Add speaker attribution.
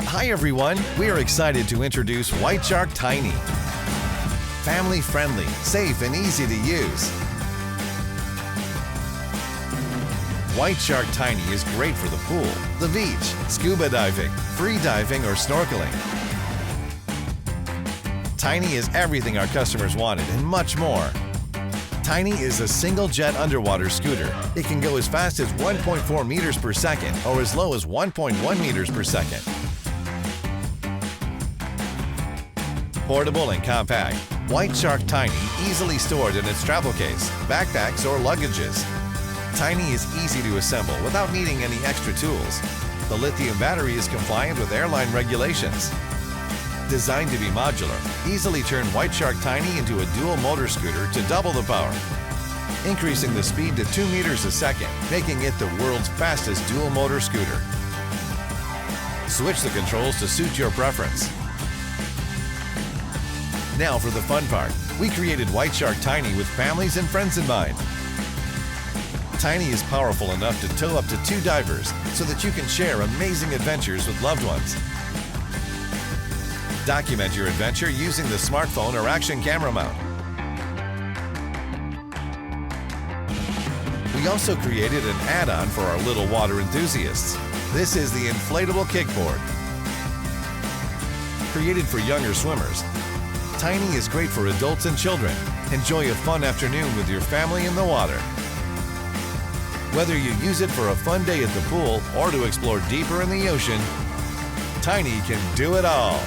Speaker 1: Hi everyone, we are excited to introduce Whiteshark Tini. Family friendly, safe and easy to use. Whiteshark Tini is great for the pool, the beach, scuba diving, free diving or snorkeling. Tini is everything our customers wanted and much more. Tini is a single jet underwater scooter. It can go as fast as 1.4 meters per second or as low as 1.1 meters per second. Portable and compact, Whiteshark Tini easily stored in its travel case, backpacks, or luggages. Tini is easy to assemble without needing any extra tools. The lithium battery is compliant with airline regulations. Designed to be modular, easily turn Whiteshark Tini into a dual motor scooter to double the power, increasing the speed to 2 meters a second, making it the world's fastest dual motor scooter. Switch the controls to suit your preference. Now for the fun part. We created Whiteshark Tini with families and friends in mind. Tini is powerful enough to tow up to 2 divers so that you can share amazing adventures with loved ones. Document your adventure using the smartphone or action camera mount. We also created an add-on for our little water enthusiasts. This is the Inflatable Kickboard. Created for younger swimmers, Tini is great for adults and children. Enjoy a fun afternoon with your family in the water. Whether you use it for a fun day at the pool or to explore deeper in the ocean, Tini can do it all.